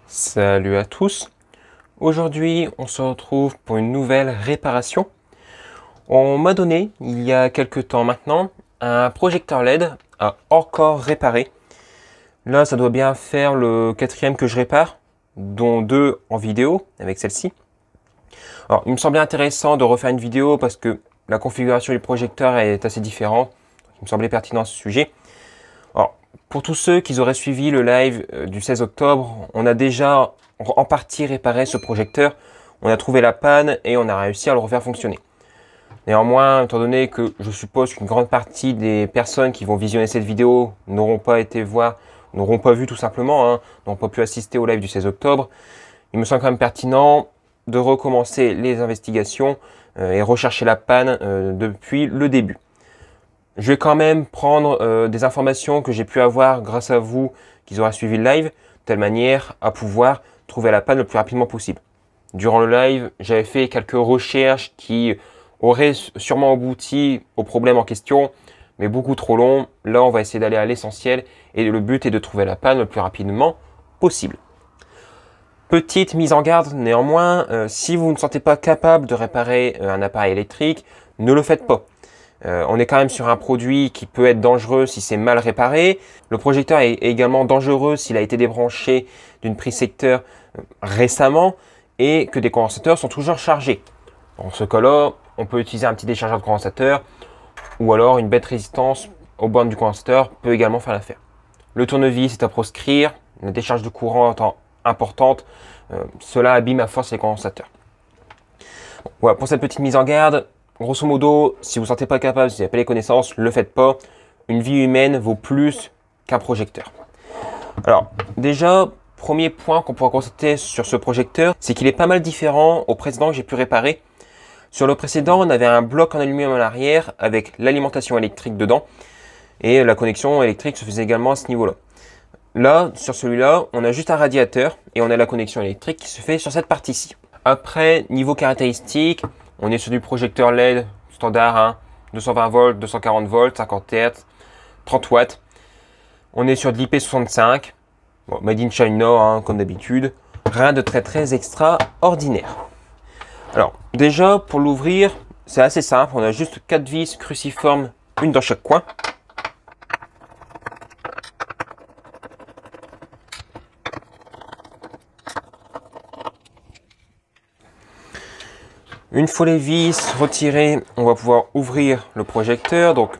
Salut à tous. Aujourd'hui, on se retrouve pour une nouvelle réparation. On m'a donné, il y a quelques temps maintenant, un projecteur LED à encore réparer. Là, ça doit bien faire le quatrième que je répare, dont deux en vidéo avec celle-ci. Alors, il me semblait intéressant de refaire une vidéo parce que la configuration du projecteur est assez différente. Il me semblait pertinent à ce sujet. Alors, pour tous ceux qui auraient suivi le live du 16 octobre, on a déjà en partie réparé ce projecteur. On a trouvé la panne et on a réussi à le refaire fonctionner. Néanmoins, étant donné que je suppose qu'une grande partie des personnes qui vont visionner cette vidéo n'auront pas été voir, n'auront pas vu tout simplement, n'auront pas pu assister au live du 16 octobre, il me semble quand même pertinent de recommencer les investigations et rechercher la panne depuis le début. Je vais quand même prendre des informations que j'ai pu avoir grâce à vous qui aurez suivi le live, de telle manière à pouvoir trouver la panne le plus rapidement possible. Durant le live, j'avais fait quelques recherches qui auraient sûrement abouti au problème en question, mais beaucoup trop long. Là, on va essayer d'aller à l'essentiel et le but est de trouver la panne le plus rapidement possible. Petite mise en garde néanmoins, si vous ne sentez pas capable de réparer un appareil électrique, ne le faites pas. On est quand même sur un produit qui peut être dangereux si c'est mal réparé. Le projecteur est également dangereux s'il a été débranché d'une prise secteur récemment et que des condensateurs sont toujours chargés. Dans ce cas-là, on peut utiliser un petit déchargeur de condensateur ou alors une bête résistance aux bornes du condensateur peut également faire l'affaire. Le tournevis est à proscrire, la décharge de courant étant importante, cela abîme à force les condensateurs. Voilà, pour cette petite mise en garde, grosso modo, si vous ne sentez pas capable, si vous n'avez pas les connaissances, ne le faites pas. Une vie humaine vaut plus qu'un projecteur. Alors, déjà, premier point qu'on pourra constater sur ce projecteur, c'est qu'il est pas mal différent au précédent que j'ai pu réparer. Sur le précédent, on avait un bloc en aluminium à l'arrière avec l'alimentation électrique dedans. Et la connexion électrique se faisait également à ce niveau-là. Là, sur celui-là, on a juste un radiateur et on a la connexion électrique qui se fait sur cette partie-ci. Après, niveau caractéristiques, on est sur du projecteur LED standard, 220 volts, 240 volts, 50 Hz, 30 watts. On est sur de l'IP65, bon, made in China, comme d'habitude. Rien de très extraordinaire. Alors, déjà, pour l'ouvrir, c'est assez simple. On a juste 4 vis cruciformes, une dans chaque coin. Une fois les vis retirées, on va pouvoir ouvrir le projecteur. Donc,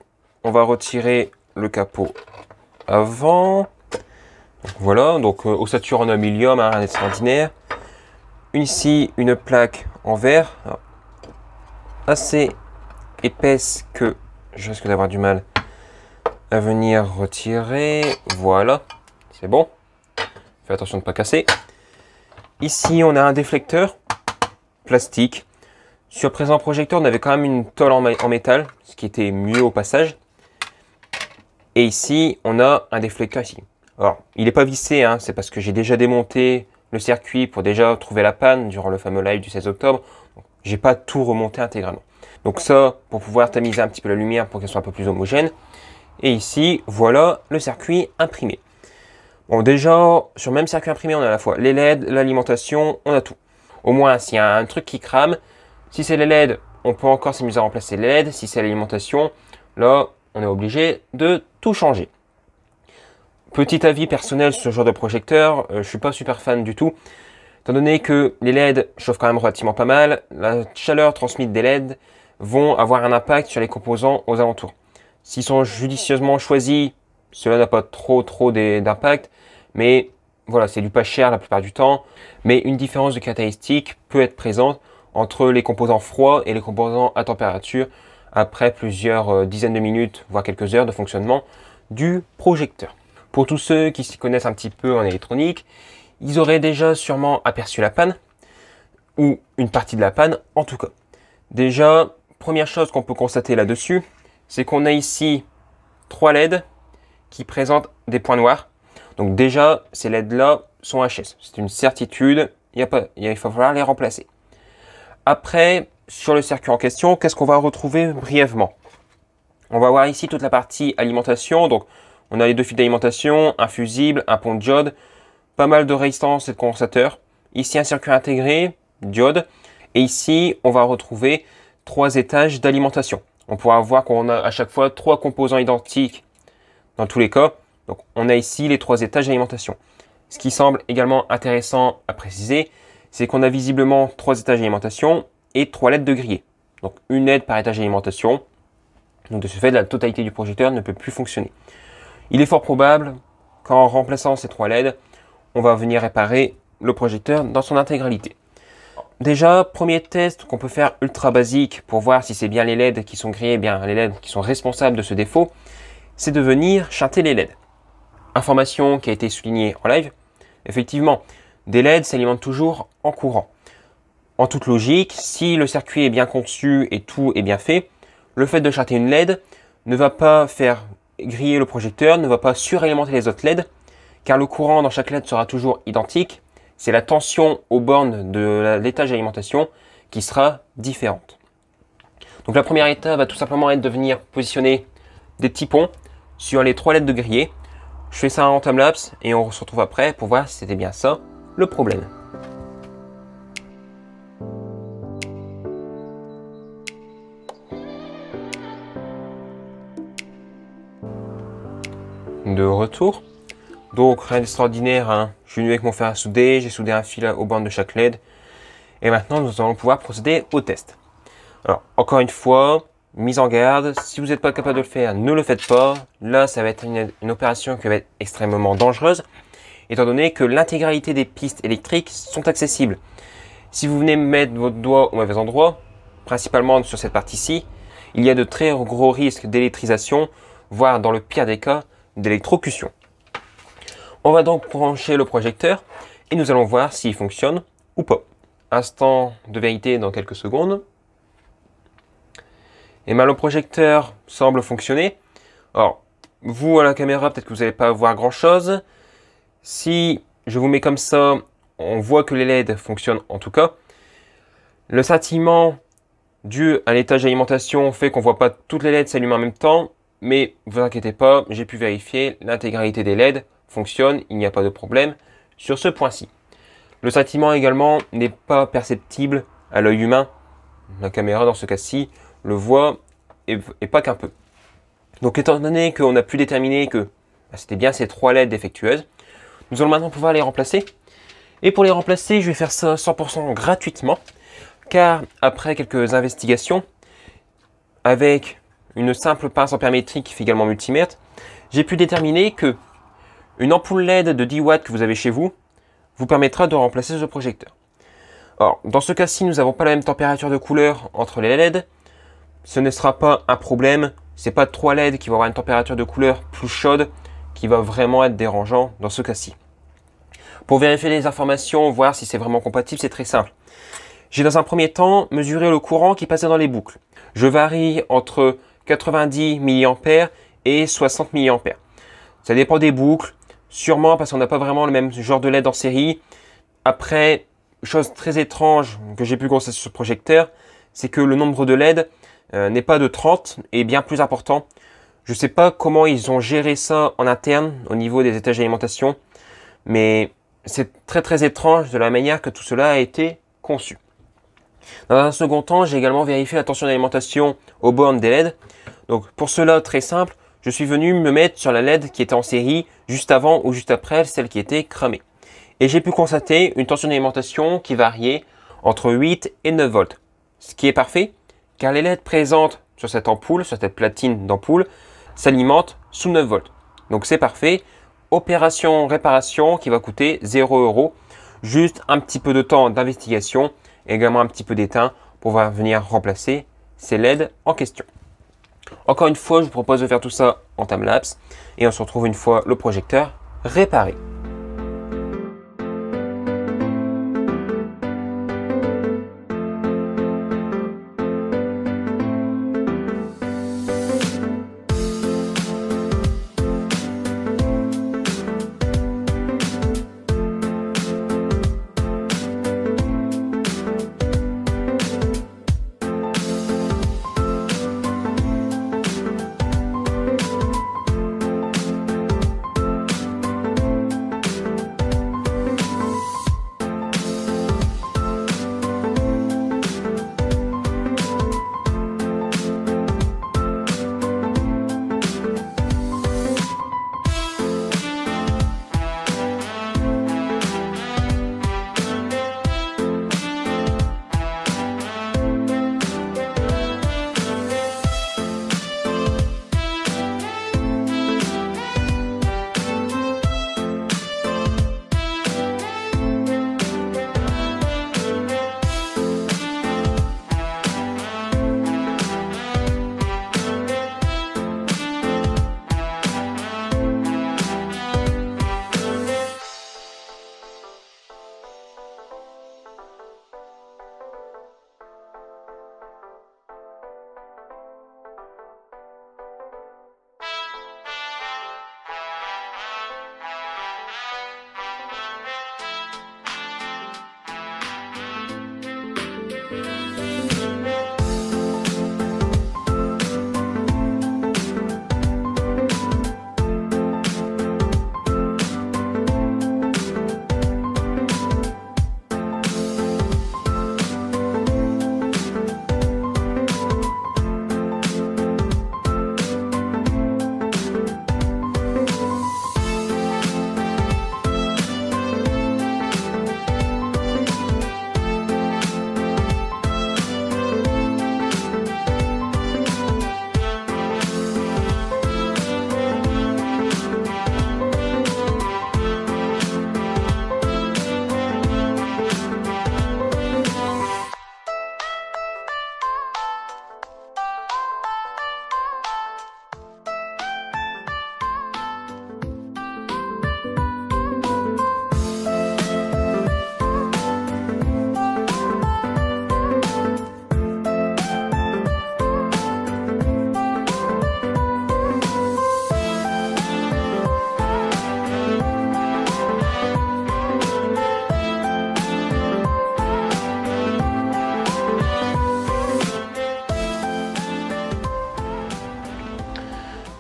on va retirer le capot avant. Donc, voilà, donc ossature en aluminium, rien d'extraordinaire. Ici, une plaque en verre, assez épaisse que je risque d'avoir du mal à venir retirer. Voilà, c'est bon. Fais attention de ne pas casser. Ici, on a un déflecteur plastique. Sur le présent projecteur, on avait quand même une tôle en métal, ce qui était mieux au passage. Et ici, on a un déflecteur ici. Alors, il n'est pas vissé, c'est parce que j'ai déjà démonté le circuit pour déjà trouver la panne durant le fameux live du 16 octobre. J'ai pas tout remonté intégralement. Donc ça, pour pouvoir tamiser un petit peu la lumière pour qu'elle soit un peu plus homogène. Et ici, voilà le circuit imprimé. Bon, déjà, sur le même circuit imprimé, on a à la fois les LED, l'alimentation, on a tout. Au moins, s'il y a un truc qui crame, si c'est les LED, on peut encore s'amuser à remplacer les LED. Si c'est l'alimentation, là, on est obligé de tout changer. Petit avis personnel sur ce genre de projecteur, je ne suis pas super fan du tout. Étant donné que les LED chauffent quand même relativement pas mal, la chaleur transmise des LED vont avoir un impact sur les composants aux alentours. S'ils sont judicieusement choisis, cela n'a pas trop d'impact, mais voilà, c'est du pas cher la plupart du temps. Mais une différence de caractéristique peut être présente entre les composants froids et les composants à température après plusieurs dizaines de minutes, voire quelques heures de fonctionnement du projecteur. Pour tous ceux qui s'y connaissent un petit peu en électronique, ils auraient déjà sûrement aperçu la panne, ou une partie de la panne en tout cas. Déjà, première chose qu'on peut constater là-dessus, c'est qu'on a ici 3 LED qui présentent des points noirs. Donc déjà, ces LED-là sont HS. C'est une certitude, il va falloir les remplacer. Après, sur le circuit en question, qu'est-ce qu'on va retrouver brièvement? On va voir ici toute la partie alimentation. Donc, on a les 2 fils d'alimentation, un fusible, un pont de diode. pas mal de résistance et de condensateurs. Ici, un circuit intégré, diode. Et ici, on va retrouver 3 étages d'alimentation. On pourra voir qu'on a à chaque fois 3 composants identiques dans tous les cas. Donc, on a ici les 3 étages d'alimentation. Ce qui semble également intéressant à préciser, c'est qu'on a visiblement 3 étages d'alimentation et 3 LED de grillé. Donc, une LED par étage d'alimentation. Donc, de ce fait, la totalité du projecteur ne peut plus fonctionner. Il est fort probable qu'en remplaçant ces 3 LED, on va venir réparer le projecteur dans son intégralité. Déjà, premier test qu'on peut faire ultra basique pour voir si c'est bien les LED qui sont grillés, bien les LED qui sont responsables de ce défaut, c'est de venir chanter les LED. Information qui a été soulignée en live, effectivement, des LED s'alimentent toujours en courant. En toute logique, si le circuit est bien conçu et tout est bien fait, le fait de chanter une LED ne va pas faire griller le projecteur, ne va pas suralimenter les autres LED, car le courant dans chaque LED sera toujours identique. C'est la tension aux bornes de l'étage d'alimentation qui sera différente. Donc la première étape va tout simplement être de venir positionner des petits ponts sur les 3 LED de grillé. Je fais ça en timelapse et on se retrouve après pour voir si c'était bien ça le problème. De retour. Donc rien d'extraordinaire, hein. Je suis venu avec mon fer à souder, j'ai soudé un fil aux bornes de chaque LED. Et maintenant nous allons pouvoir procéder au test. Alors encore une fois, mise en garde, si vous n'êtes pas capable de le faire, ne le faites pas. Là ça va être une opération qui va être extrêmement dangereuse, étant donné que l'intégralité des pistes électriques sont accessibles. Si vous venez mettre votre doigt au mauvais endroit, principalement sur cette partie-ci, il y a de très gros risques d'électrisation, voire dans le pire des cas, d'électrocution. On va donc brancher le projecteur et nous allons voir s'il fonctionne ou pas. Instant de vérité dans quelques secondes. Et bien le projecteur semble fonctionner. Alors, vous à la caméra, peut-être que vous n'allez pas voir grand chose. Si je vous mets comme ça, on voit que les LED fonctionnent en tout cas. Le scintillement dû à l'étage d'alimentation fait qu'on ne voit pas toutes les LED s'allumer en même temps. Mais ne vous inquiétez pas, j'ai pu vérifier, l'intégralité des LED fonctionne, il n'y a pas de problème sur ce point-ci. Le scintillement également n'est pas perceptible à l'œil humain. La caméra dans ce cas-ci le voit et pas qu'un peu. Donc étant donné qu'on a pu déterminer que c'était bien ces 3 LED défectueuses, nous allons maintenant pouvoir les remplacer. Et pour les remplacer, je vais faire ça 100% gratuitement, car après quelques investigations, avec une simple pince ampère-métrique qui fait également multimètre, j'ai pu déterminer que une ampoule LED de 10 watts que vous avez chez vous permettra de remplacer ce projecteur. Alors, dans ce cas-ci, nous n'avons pas la même température de couleur entre les LED. Ce ne sera pas un problème. Ce n'est pas 3 LED qui vont avoir une température de couleur plus chaude qui va vraiment être dérangeant dans ce cas-ci. Pour vérifier les informations, voir si c'est vraiment compatible, c'est très simple. J'ai dans un premier temps mesuré le courant qui passait dans les boucles. Je varie entre 90 mA et 60 mA. Ça dépend des boucles, sûrement parce qu'on n'a pas vraiment le même genre de LED en série. Après, chose très étrange que j'ai pu constater sur ce projecteur, c'est que le nombre de LED n'est pas de 30 et bien plus important. Je ne sais pas comment ils ont géré ça en interne au niveau des étages d'alimentation, mais c'est très étrange de la manière que tout cela a été conçu. Dans un second temps, j'ai également vérifié la tension d'alimentation aux bornes des LED. Donc pour cela, très simple, je suis venu me mettre sur la LED qui était en série juste avant ou juste après celle qui était cramée. Et j'ai pu constater une tension d'alimentation qui variait entre 8 et 9 volts. Ce qui est parfait, car les LED présentes sur cette ampoule, sur cette platine d'ampoule, s'alimentent sous 9 volts. Donc c'est parfait. Opération réparation qui va coûter 0 €. Juste un petit peu de temps d'investigation, également un petit peu d'étain pour venir remplacer ces LED en question. Encore une fois, je vous propose de faire tout ça en timelapse et on se retrouve une fois le projecteur réparé.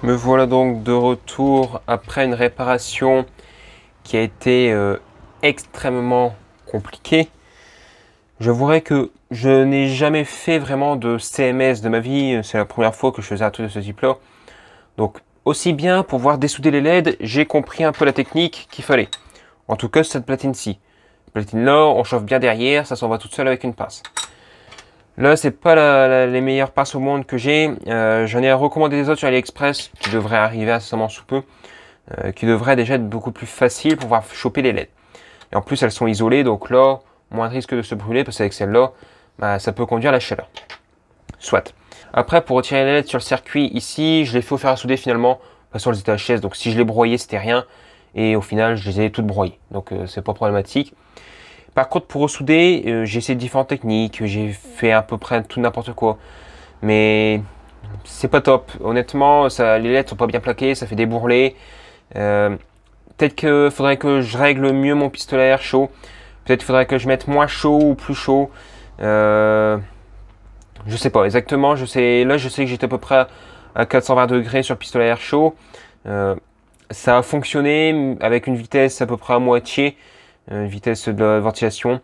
Me voilà donc de retour après une réparation qui a été extrêmement compliquée. J'avouerai que je n'ai jamais fait vraiment de CMS de ma vie. C'est la première fois que je faisais un truc de ce type-là. Donc aussi bien pour pouvoir dessouder les LED, j'ai compris un peu la technique qu'il fallait. En tout cas cette platine-ci. Platine-là, on chauffe bien derrière, ça s'en va toute seule avec une pince. Là, c'est pas les meilleures pinces au monde que j'ai. J'en ai recommandé des autres sur AliExpress qui devraient arriver incessamment sous peu. Qui devraient déjà être beaucoup plus faciles pour pouvoir choper les LED. Et en plus, elles sont isolées, donc là, moins de risque de se brûler parce qu'avec celle-là, bah, ça peut conduire à la chaleur. Soit. Après, pour retirer les LED sur le circuit, ici, je l'ai fait au fer à souder finalement. De toute façon, elles étaient HS, donc si je les broyais, c'était rien. Et au final, je les ai toutes broyées. Donc, c'est pas problématique. Par contre, pour ressouder, j'ai essayé différentes techniques, j'ai fait à peu près tout n'importe quoi. Mais c'est pas top. Honnêtement, les LED sont pas bien plaquées, ça fait des bourrelets. Peut-être qu'il faudrait que je règle mieux mon pistolet à air chaud. Peut-être qu'il faudrait que je mette moins chaud ou plus chaud. Je sais pas exactement. Là, je sais que j'étais à peu près à 420 degrés sur le pistolet à air chaud. Ça a fonctionné avec une vitesse à peu près à moitié. Vitesse de la ventilation.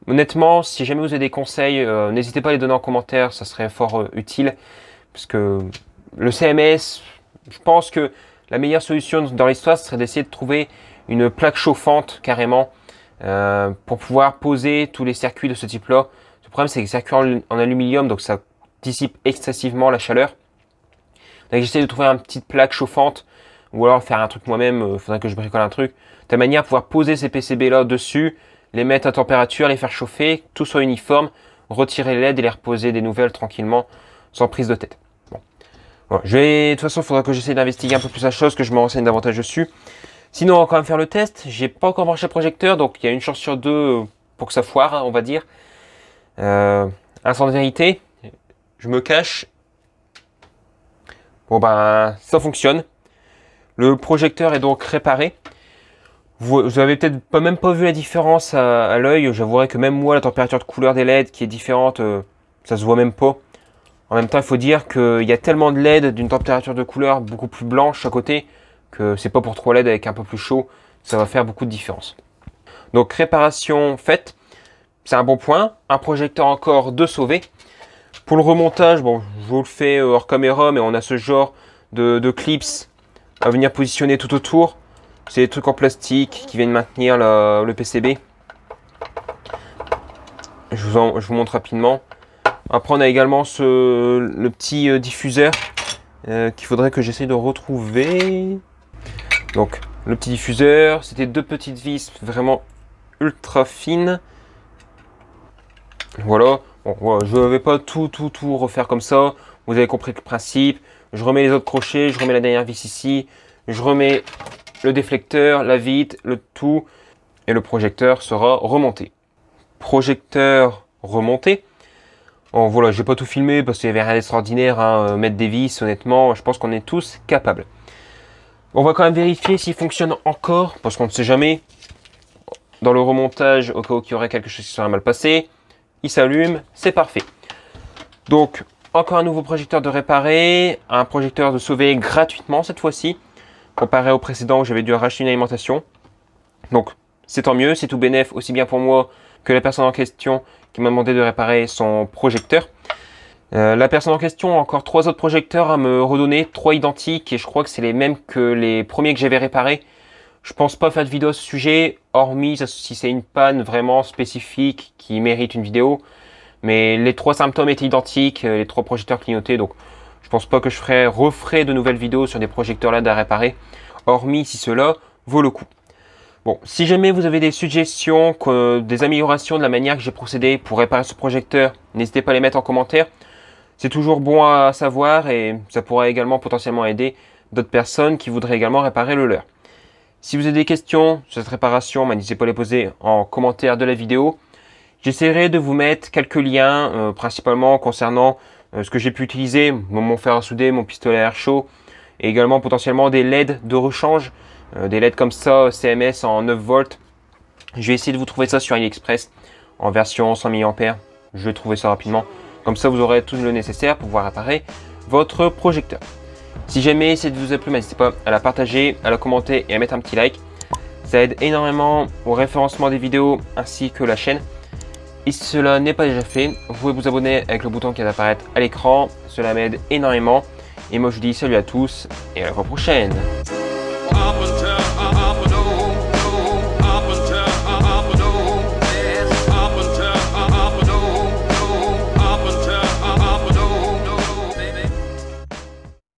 Honnêtement, si jamais vous avez des conseils, n'hésitez pas à les donner en commentaire, ça serait fort utile. Parce que le CMS, je pense que la meilleure solution dans l'histoire serait d'essayer de trouver une plaque chauffante carrément pour pouvoir poser tous les circuits de ce type-là. Le problème, c'est que les circuits en aluminium, donc ça dissipe excessivement la chaleur. Donc j'essaie de trouver une petite plaque chauffante ou alors faire un truc moi-même, il faudrait que je bricole un truc. De manière à pouvoir poser ces PCB là dessus, les mettre à température, les faire chauffer, que tout soit uniforme, retirer les LED et les reposer des nouvelles tranquillement, sans prise de tête. Bon. Voilà. De toute façon, il faudra que j'essaie d'investiguer un peu plus la chose, que je me renseigne davantage dessus. Sinon, on va quand même faire le test. J'ai pas encore branché le projecteur, donc il y a une chance sur deux pour que ça foire, on va dire. Instant de vérité, je me cache. Bon ben, ça fonctionne. Le projecteur est donc réparé. Vous avez peut-être même pas vu la différence à l'œil. J'avouerai que même moi, la température de couleur des LED qui est différente, ça se voit même pas. En même temps, il faut dire qu'il y a tellement de LED d'une température de couleur beaucoup plus blanche à côté que c'est pas pour 3 LED avec un peu plus chaud, ça va faire beaucoup de différence. Donc réparation faite, c'est un bon point. Un projecteur encore de sauvé. Pour le remontage, bon, je vous le fais hors caméra, mais on a ce genre de clips à venir positionner tout autour. C'est des trucs en plastique qui viennent maintenir le PCB. Je vous montre rapidement. Après, on a également le petit diffuseur qu'il faudrait que j'essaye de retrouver. Donc, le petit diffuseur, c'était deux petites vis vraiment ultra fines. Voilà. Bon, voilà. Je ne vais pas tout refaire comme ça. Vous avez compris le principe. Je remets les autres crochets, je remets la dernière vis ici. Je remets le déflecteur, la vitre, le tout. Et le projecteur sera remonté. Projecteur remonté. Bon, voilà, je n'ai pas tout filmé parce qu'il n'y avait rien d'extraordinaire. Hein. Mettre des vis, honnêtement, je pense qu'on est tous capables. On va quand même vérifier s'il fonctionne encore, parce qu'on ne sait jamais. Dans le remontage, au cas où il y aurait quelque chose qui serait mal passé, il s'allume, c'est parfait. Donc, encore un nouveau projecteur de réparer, un projecteur de sauver gratuitement cette fois-ci, comparé au précédent où j'avais dû racheter une alimentation. Donc, c'est tant mieux, c'est tout bénef, aussi bien pour moi que la personne en question qui m'a demandé de réparer son projecteur. La personne en question a encore 3 autres projecteurs à me redonner, 3 identiques, et je crois que c'est les mêmes que les premiers que j'avais réparés. Je pense pas faire de vidéo à ce sujet, hormis si c'est une panne vraiment spécifique qui mérite une vidéo. Mais les 3 symptômes étaient identiques, les 3 projecteurs clignotaient, donc je pense pas que je referai de nouvelles vidéos sur des projecteurs LED à réparer, hormis si cela vaut le coup. Bon, si jamais vous avez des suggestions, des améliorations de la manière que j'ai procédé pour réparer ce projecteur, n'hésitez pas à les mettre en commentaire. C'est toujours bon à savoir et ça pourra également potentiellement aider d'autres personnes qui voudraient également réparer le leur. Si vous avez des questions sur cette réparation, n'hésitez pas à les poser en commentaire de la vidéo. J'essaierai de vous mettre quelques liens, principalement concernant ce que j'ai pu utiliser, mon fer à souder, mon pistolet à air chaud, et également potentiellement des LED de rechange, des LED comme ça, CMS en 9 volts. Je vais essayer de vous trouver ça sur AliExpress en version 100 mAh. Je vais trouver ça rapidement. Comme ça, vous aurez tout le nécessaire pour pouvoir réparer votre projecteur. Si jamais cette vidéo vous a plu, n'hésitez pas à la partager, à la commenter et à mettre un petit like. Ça aide énormément au référencement des vidéos ainsi que la chaîne. Et si cela n'est pas déjà fait, vous pouvez vous abonner avec le bouton qui va apparaître à l'écran. Cela m'aide énormément. Et moi je vous dis salut à tous et à la fois prochaine.